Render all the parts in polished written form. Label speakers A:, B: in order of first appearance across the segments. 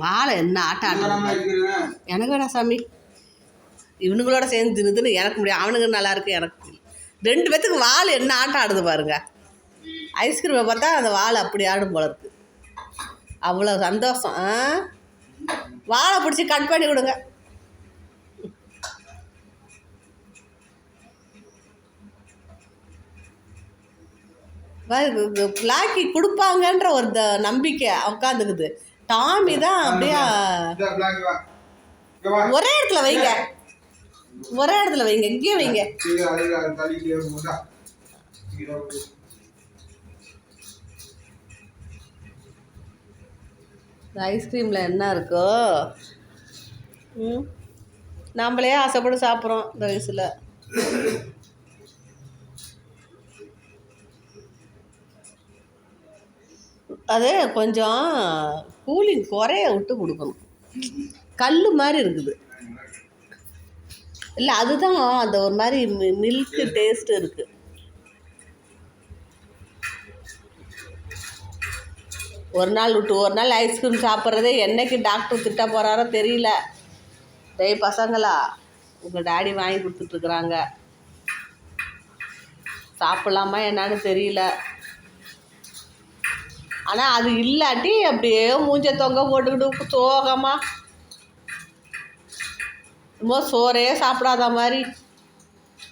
A: வாழை என்ன ஆட்டம் எனக்கு வேணா சாமி. இவனுங்களோட சேர்ந்து தின்னு எனக்கு முடியும். அவனுங்க நல்லா இருக்கு, எனக்கு 2 பேத்துக்கு வால் என்ன ஆட்டம் ஆடுது பாருங்க. ஐஸ்கிரீமை பார்த்தா அந்த வால் அப்படி ஆடும் போல இருக்கு. அவ்வளோ சந்தோஷம். வாழை பிடிச்சி கட் பண்ணி விடுங்க. பிளாக்கி கொடுப்பாங்கன்ற ஒரு நம்பிக்கை உட்காந்துக்குது. டாமி தான் அப்படியே ஒரே இடத்துல வைங்க, ஒரே இடத்துல வைங்க, இங்கேயே வைங்க. ஐஸ்கிரீமில் என்ன இருக்கோ நம்மளே ஆசைப்பட்டு சாப்பிட்றோம் இந்த வயசில். அது கொஞ்சம் கூலிங் குறைய விட்டு கொடுக்கணும். கல் மாதிரி இருக்குது. இல்லை அதுதான் அந்த ஒரு மாதிரி மில்க்கு டேஸ்ட்டு இருக்குது. ஒரு நாள் விட்டு ஒரு நாள் ஐஸ்கிரீம் சாப்பிட்றதே என்னைக்கு டாக்டர் திட்ட போகிறாரோ தெரியல. டேய் பசங்களா, உங்கள் டாடி வாங்கி கொடுத்துட்ருக்குறாங்க, சாப்பிட்லாமா என்னான்னு தெரியல. ஆனால் அது இல்லாட்டி அப்படியே மூஞ்ச தொங்க போட்டுக்கிட்டு சோகமாக ரொம்ப சோறே சாப்பிடாத மாதிரி.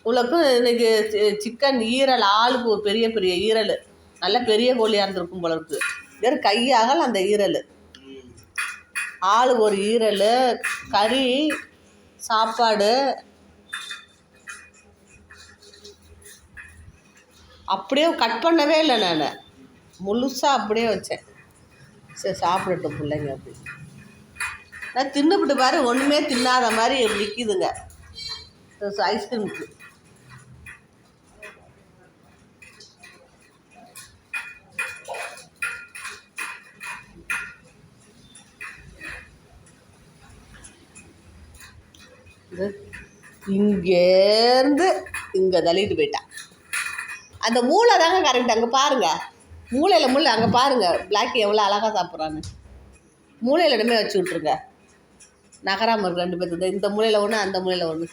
A: உங்களுக்கும் இன்றைக்கி சிக்கன் ஈரல், ஆளுக்கு ஒரு பெரிய பெரிய ஈரல், நல்ல பெரிய கோழியாக இருந்திருக்கும் போல இருக்குது. வெறும் கையாகல அந்த ஈரல், ஆளு ஒரு ஈரல், கறி, சாப்பாடு. அப்படியே கட் பண்ணவே இல்லை, நான் முழுசாக அப்படியே வச்சேன். சரி சாப்பிடட்டும் பிள்ளைங்க அப்படி. நான் தின்னுபிட்டு பாரு, ஒன்றுமே தின்னாத மாதிரி நிற்கிதுங்க ஐஸ்கிரீமுக்கு. இங்கேருந்து இங்கே தள்ளிட்டு போயிட்டான். அந்த மூளை தாங்க கரெக்ட். அங்கே பாருங்கள், மூளையில் முள்ளை அங்கே பாருங்கள். பிளாக்கி எவ்வளோ அழகாக சாப்பிட்றான்னு. மூளையில் இடமே வச்சு விட்ருங்க, நகராமல் இருக்கு 2 பேர்த்து. இந்த மூலையில் ஒன்று, அந்த மூலையில் ஒன்று.